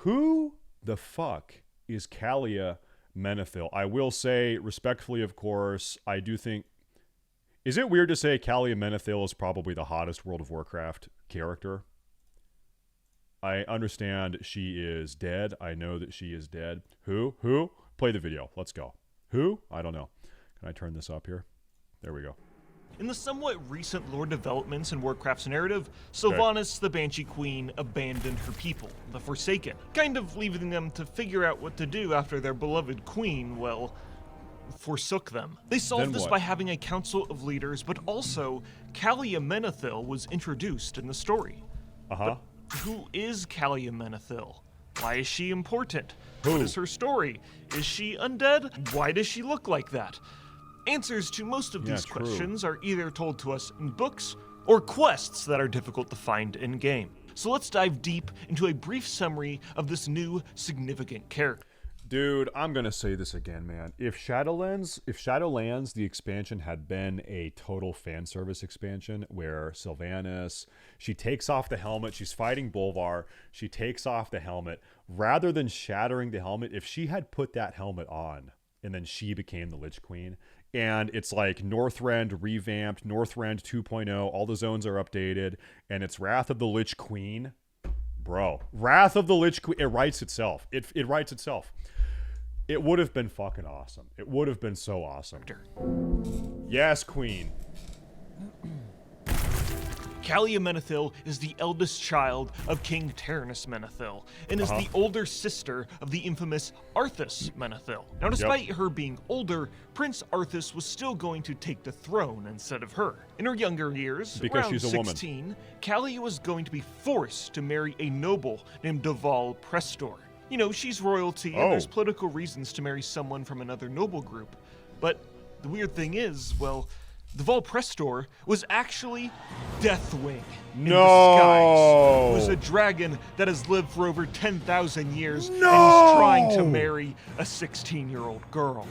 Who the fuck is Calia Menethil? I will say, respectfully, of course, I do think... Is it weird to say Calia Menethil is probably the hottest World of Warcraft character? I understand she is dead. I know that she is dead. Who? Who? Play the video. Let's go. Who? I don't know. Can I turn this up here? There we go. In the somewhat recent lore developments in Warcraft's narrative, Sylvanas, the Banshee Queen, abandoned her people, the Forsaken, kind of leaving them to figure out what to do after their beloved queen, well, forsook them. They solved this by having a council of leaders, but also Calia Menethil was introduced in the story. But who is Calia Menethil? Why is she important? What is her story? Is she undead? Why does she look like that? Answers to most of these questions are either told to us in books or quests that are difficult to find in-game. So let's dive deep into a brief summary of this new significant character. Dude, I'm gonna say this again, man. If Shadowlands, the expansion, had been a total fan service expansion where Sylvanas, she takes off the helmet, she's fighting Bolvar, she takes off the helmet, rather than shattering the helmet, if she had put that helmet on and then she became the Lich Queen, and it's like Northrend revamped, Northrend 2.0, all the zones are updated, and it's Wrath of the Lich Queen. Bro, Wrath of the Lich Queen, it writes itself. It writes itself. It would have been fucking awesome. It would have been so awesome. Yes, Queen. Calia Menethil is the eldest child of King Tyrannus Menethil, and is the older sister of the infamous Arthas Menethil. Now, despite her being older, Prince Arthas was still going to take the throne instead of her. In her younger years, because around she's a 16, woman, Calia was going to be forced to marry a noble named Deval Prestor. You know, she's royalty, and there's political reasons to marry someone from another noble group. But the weird thing is, well, the Valprestor was actually Deathwing in disguise. It was a dragon that has lived for over 10,000 years and is trying to marry a 16-year-old girl.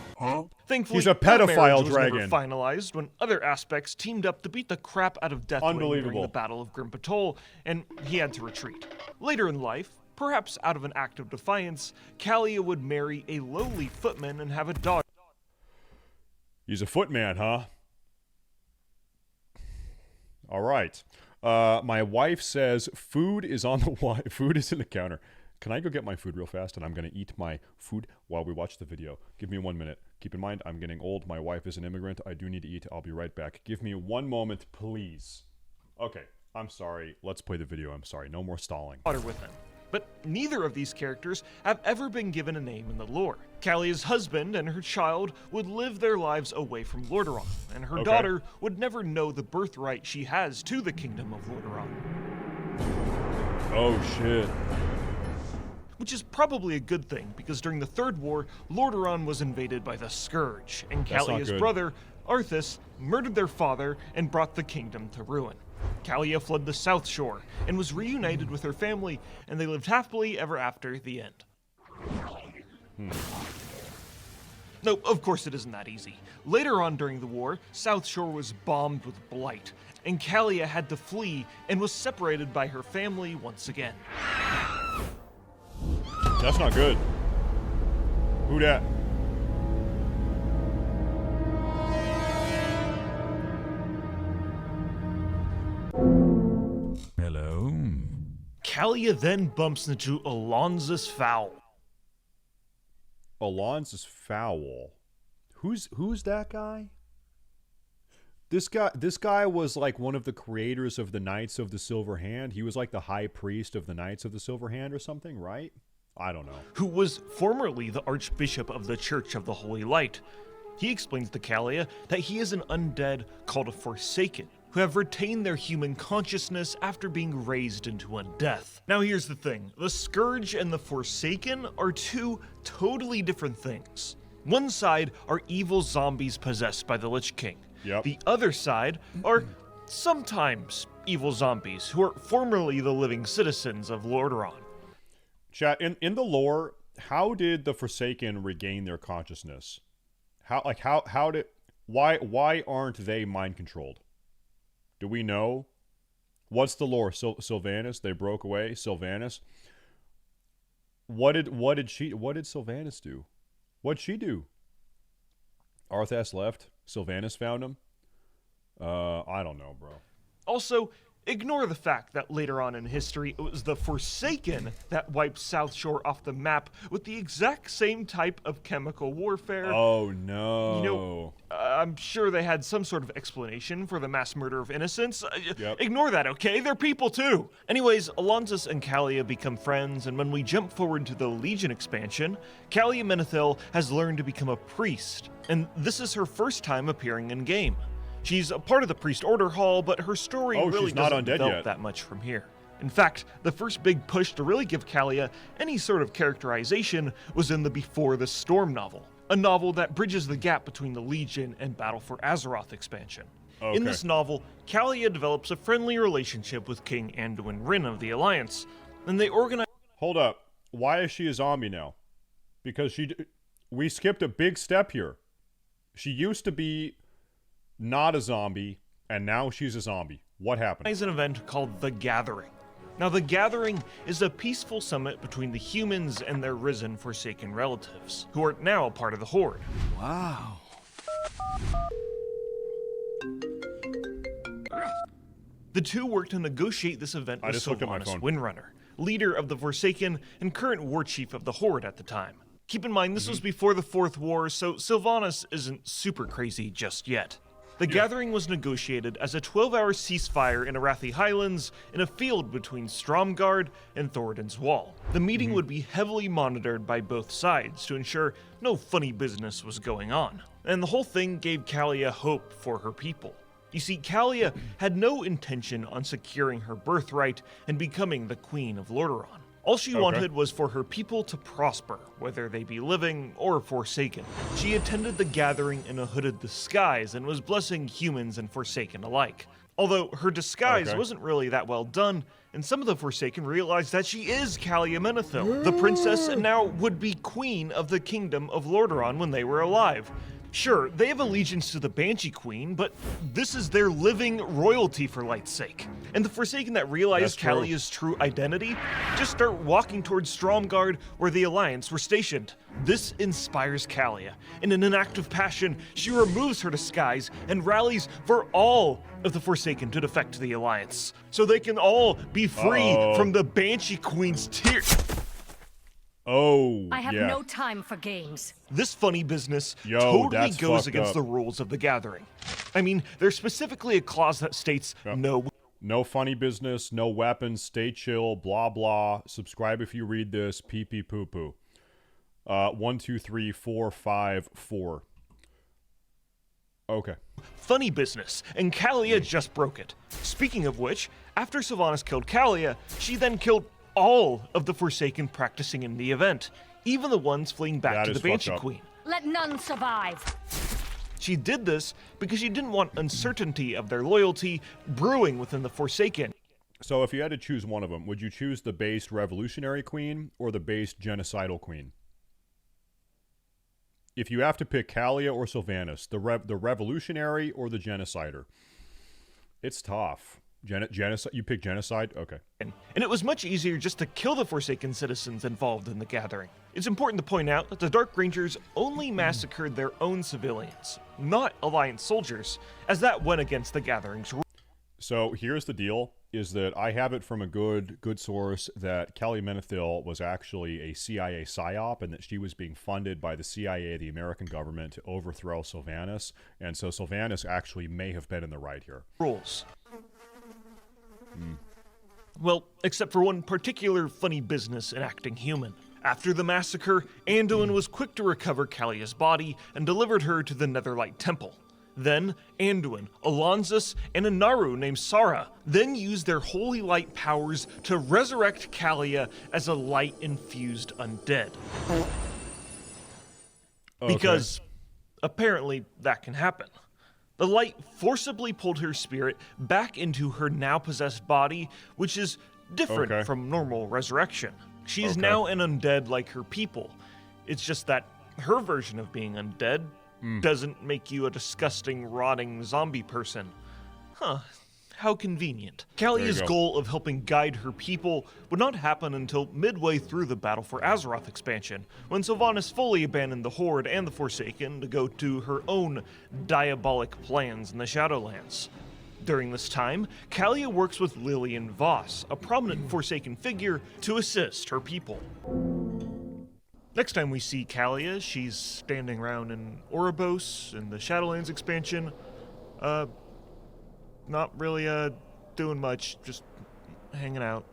Thankfully, he's a pedophile dragon. dragon. Was never finalized when other aspects teamed up to beat the crap out of Deathwing during the Battle of Grim Patol, and he had to retreat. Later in life, perhaps out of an act of defiance, Calia would marry a lowly footman and have a daughter. He's a footman, huh? All right. My wife says food is on the food is in the counter. Can I go get my food real fast? And I'm going to eat my food while we watch the video. Give me 1 minute. Keep in mind, I'm getting old. My wife is an immigrant. I do need to eat. I'll be right back. Give me 1 moment, please. Okay. I'm sorry. Let's play the video. I'm sorry. No more stalling. With him. But neither of these characters have ever been given a name in the lore. Calia's husband and her child would live their lives away from Lordaeron, and her daughter would never know the birthright she has to the kingdom of Lordaeron. Oh shit. Which is probably a good thing, because during the Third War, Lordaeron was invaded by the Scourge, and Calia's brother, Arthas, murdered their father and brought the kingdom to ruin. Calia fled the South Shore and was reunited with her family, and they lived happily ever after the end. No, of course it isn't that easy. Later on during the war, South Shore was bombed with blight, and Calia had to flee and was separated by her family once again. That's not good. Who dat? Hello. Calia then bumps into Alonzus Fowl. Alonzus Fowl. Who's that guy? This guy was like one of the creators of the Knights of the Silver Hand. He was like the high priest of the Knights of the Silver Hand or something, right? I don't know. Who was formerly the Archbishop of the Church of the Holy Light. He explains to Calia that he is an undead called a Forsaken, who have retained their human consciousness after being raised into undeath. Now here's the thing, the Scourge and the Forsaken are two totally different things. One side are evil zombies possessed by the Lich King. The other side are sometimes evil zombies who are formerly the living citizens of Lordaeron. Chat, in the lore, how did the Forsaken regain their consciousness? Why aren't they mind controlled? Do we know? What's the lore? Sylvanas, they broke away. Sylvanas. what did Sylvanas do? What'd she do? Arthas left. Sylvanas found him. I don't know, bro. Also, ignore the fact that later on in history, it was the Forsaken that wiped South Shore off the map with the exact same type of chemical warfare. Oh, no. You know, I'm sure they had some sort of explanation for the mass murder of innocents. Ignore that, okay? They're people too. Anyways, Alonsus and Calia become friends, and when we jump forward to the Legion expansion, Calia Menethil has learned to become a priest, and this is her first time appearing in game. She's a part of the Priest Order Hall, but her story really doesn't develop that much from here. In fact, the first big push to really give Calia any sort of characterization was in the Before the Storm novel, a novel that bridges the gap between the Legion and Battle for Azeroth expansion. Okay. In this novel, Calia develops a friendly relationship with King Anduin Wrynn of the Alliance, and they organize... Hold up. Why is she a zombie now? Because we skipped a big step here. She used to be not a zombie, and now she's a zombie. What happened? An event called The Gathering. Now, The Gathering is a peaceful summit between the humans and their risen Forsaken relatives, who are now a part of the Horde. Wow. The two work to negotiate this event with Sylvanas Windrunner, leader of the Forsaken and current war chief of the Horde at the time. Keep in mind, this was before the Fourth War, so Sylvanas isn't super crazy just yet. The Gathering was negotiated as a 12-hour ceasefire in Arathi Highlands in a field between Stromgarde and Thoradin's Wall. The meeting would be heavily monitored by both sides to ensure no funny business was going on. And the whole thing gave Calia hope for her people. You see, Calia had no intention on securing her birthright and becoming the Queen of Lordaeron. All she wanted was for her people to prosper, whether they be living or Forsaken. She attended the Gathering in a hooded disguise and was blessing humans and Forsaken alike. Although her disguise wasn't really that well done, and some of the Forsaken realized that she is Calia Menethil, the princess and now would-be queen of the Kingdom of Lordaeron when they were alive. Sure, they have allegiance to the Banshee Queen, but this is their living royalty for light's sake. And the Forsaken that realize Calia's true identity just start walking towards Stromgarde where the Alliance were stationed. This inspires Calia, and in an act of passion, she removes her disguise and rallies for all of the Forsaken to defect to the Alliance, so they can all be free from the Banshee Queen's tears. I have no time for games. This funny business totally goes against the rules of the Gathering. I mean, there's specifically a clause that states no funny business, no weapons, stay chill, blah blah. Subscribe if you read this, pee pee poo poo. 1, 2, 3, 4, 5, 4. Okay. Funny business, and Calia just broke it. Speaking of which, after Sylvanas killed Calia, she then killed all of the Forsaken practicing in the event, even the ones fleeing back to the Banshee Queen. Let none survive. She did this because she didn't want uncertainty of their loyalty brewing within the Forsaken. So if you had to choose one of them, would you choose the based revolutionary queen or the based genocidal queen? If you have to pick Calia or Sylvanas, the revolutionary or the genocider, it's tough. Genocide? You pick genocide? Okay. And it was much easier just to kill the Forsaken citizens involved in the Gathering. It's important to point out that the Dark Rangers only massacred their own civilians, not Alliance soldiers, as that went against the Gathering's rules. So here's the deal, is that I have it from a good source that Calia Menethil was actually a CIA psyop and that she was being funded by the CIA, the American government, to overthrow Sylvanas. And so Sylvanas actually may have been in the right here. Rules. Well, except for one particular funny business in acting human. After the massacre, Anduin was quick to recover Calia's body and delivered her to the Netherlight Temple. Then, Anduin, Alonsus, and a Naru named Sara then used their holy light powers to resurrect Calia as a light-infused undead. Because, apparently, that can happen. The light forcibly pulled her spirit back into her now-possessed body, which is different from normal resurrection. She is now an undead like her people. It's just that her version of being undead doesn't make you a disgusting, rotting zombie person. Huh. How convenient. There you Calia's go. goal of helping guide her people would not happen until midway through the Battle for Azeroth expansion, when Sylvanas fully abandoned the Horde and the Forsaken to go to her own diabolic plans in the Shadowlands. During this time, Calia works with Lillian Voss, a prominent Forsaken figure, to assist her people. Next time we see Calia, she's standing around in Oribos in the Shadowlands expansion. Not really doing much, just hanging out.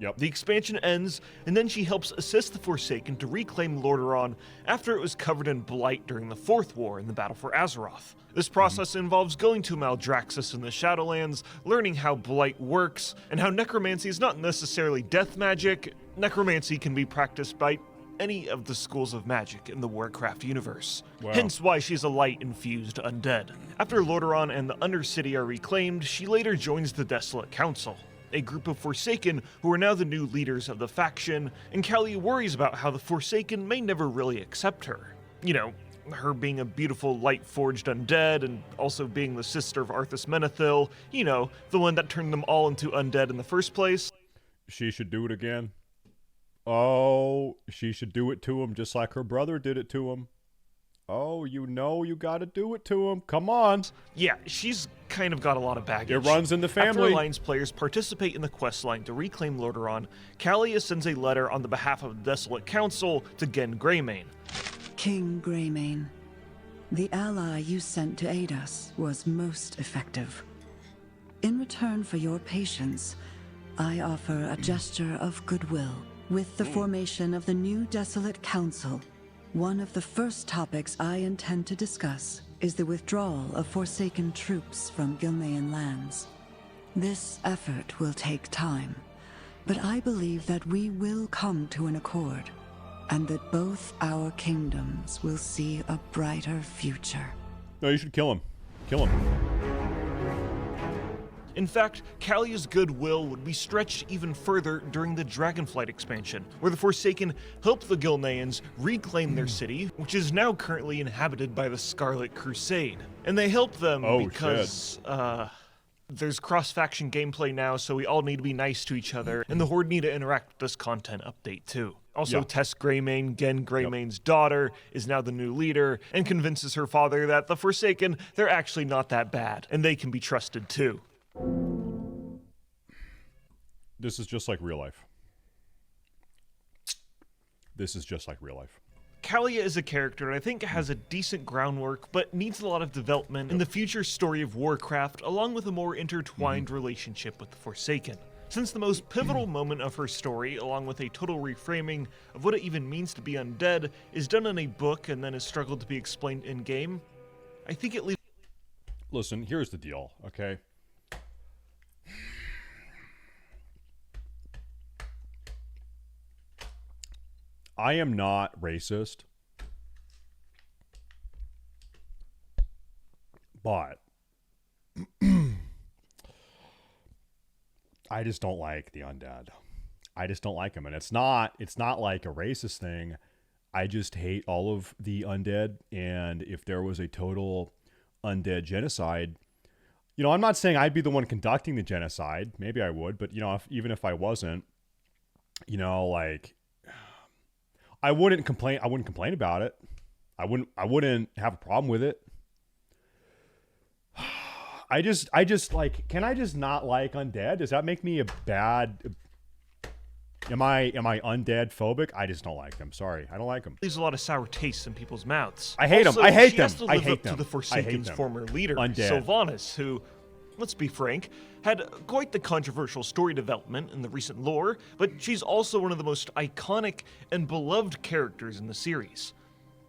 Yep. The expansion ends, and then she helps assist the Forsaken to reclaim Lordaeron after it was covered in blight during the Fourth War in the Battle for Azeroth. This process involves going to Maldraxxus in the Shadowlands, learning how blight works, and how necromancy is not necessarily death magic. Necromancy can be practiced by any of the schools of magic in the Warcraft universe. Wow. Hence why she's a light-infused undead. After Lordaeron and the Undercity are reclaimed, she later joins the Desolate Council, a group of Forsaken who are now the new leaders of the faction, and Calia worries about how the Forsaken may never really accept her. You know, her being a beautiful light-forged undead, and also being the sister of Arthas Menethil, you know, the one that turned them all into undead in the first place. She should do it again. Oh, she should do it to him just like her brother did it to him. Oh, you know you gotta do it to him. Come on. Yeah, she's kind of got a lot of baggage. It runs in the After family. Alliance players participate in the questline to reclaim Lordaeron, Calia sends a letter on the behalf of the Desolate Council to Genn Greymane. King Greymane, the ally you sent to aid us was most effective. In return for your patience, I offer a gesture of goodwill. With the formation of the new Desolate Council, one of the first topics I intend to discuss is the withdrawal of Forsaken troops from Gilnean lands. This effort will take time, but I believe that we will come to an accord, and that both our kingdoms will see a brighter future. No, you should kill him. Kill him. In fact, Calia's goodwill would be stretched even further during the Dragonflight expansion, where the Forsaken helped the Gilneans reclaim their city, which is now currently inhabited by the Scarlet Crusade. And they help them because, there's cross-faction gameplay now, so we all need to be nice to each other, and the Horde need to interact with this content update too. Also, Yeah. Tess Greymane, Genn Greymane's daughter, is now the new leader, and convinces her father that the Forsaken, they're actually not that bad, and they can be trusted too. This is just like real life. This is just like real life. Calia is a character I think has a decent groundwork, but needs a lot of development in the future story of Warcraft, along with a more intertwined relationship with the Forsaken. Since the most pivotal moment of her story, along with a total reframing of what it even means to be undead, is done in a book and then has struggled to be explained in-game, I think it leaves... Listen, here's the deal, okay? I am not racist, but I just don't like the undead. I just don't like them, and it's not like a racist thing. I just hate all of the undead, and if there was a total undead genocide, you know, I'm not saying I'd be the one conducting the genocide. Maybe I would, but you know, even if I wasn't, you know, like, I wouldn't complain about it. I wouldn't have a problem with it. I just like, can I just not like undead? Does that make me a bad? Am I undead phobic? I just don't like them. Sorry, I don't like them. leaves a lot of sour tastes in people's mouths. I hate them. Also, I hate she them. has to I live hate up them. to the I hate Forsaken's them. former leader, Undead. Sylvanas, who, let's be frank, had quite the controversial story development in the recent lore, but she's also one of the most iconic and beloved characters in the series.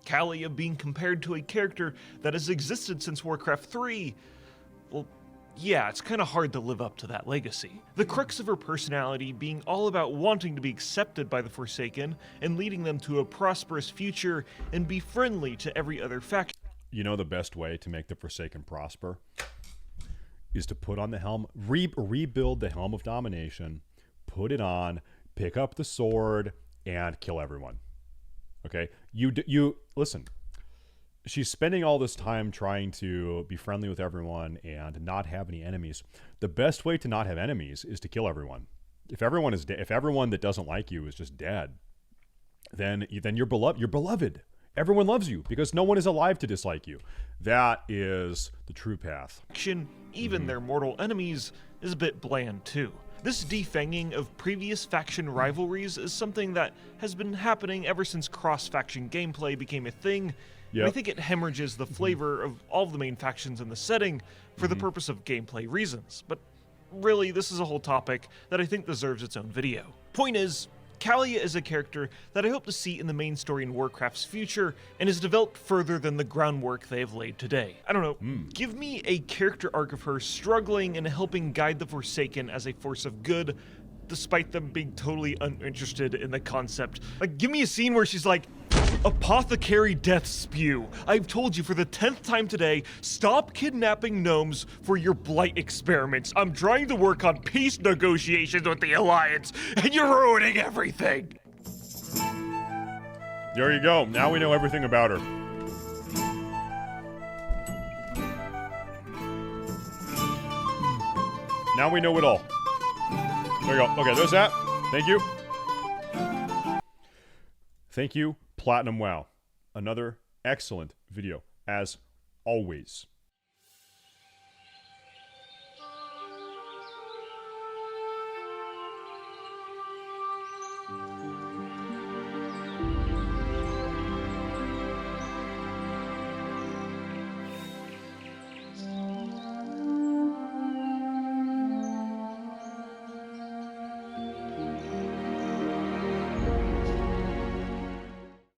Calia being compared to a character that has existed since Warcraft 3, well, yeah, it's kind of hard to live up to that legacy. The crux of her personality being all about wanting to be accepted by the Forsaken and leading them to a prosperous future and be friendly to every other faction. You know the best way to make the Forsaken prosper is to put on the helm, rebuild the Helm of Domination, put it on, pick up the sword, and kill everyone. Okay, you listen. she's spending all this time trying to be friendly with everyone and not have any enemies. The best way to not have enemies is to kill everyone. If everyone is if everyone that doesn't like you is just dead, then you're beloved. You're beloved. Everyone loves you because no one is alive to dislike you. That is the true path. Even their mortal enemies is a bit bland too. This defanging of previous faction rivalries is something that has been happening ever since cross-faction gameplay became a thing. And I think it hemorrhages the flavor of all of the main factions in the setting for the purpose of gameplay reasons. But really, this is a whole topic that I think deserves its own video. Point is, Calia is a character that I hope to see in the main story in Warcraft's future, and is developed further than the groundwork they have laid today. I don't know, give me a character arc of her struggling and helping guide the Forsaken as a force of good, despite them being totally uninterested in the concept. Like, give me a scene where she's like, Apothecary Death Spew, I've told you for the 10th time today, stop kidnapping gnomes for your blight experiments. I'm trying to work on peace negotiations with the Alliance, and you're ruining everything. There you go. Now we know everything about her. Now we know it all. There you go. Okay, there's that. Thank you. Thank you, Platinum WoW. Another excellent video, as always.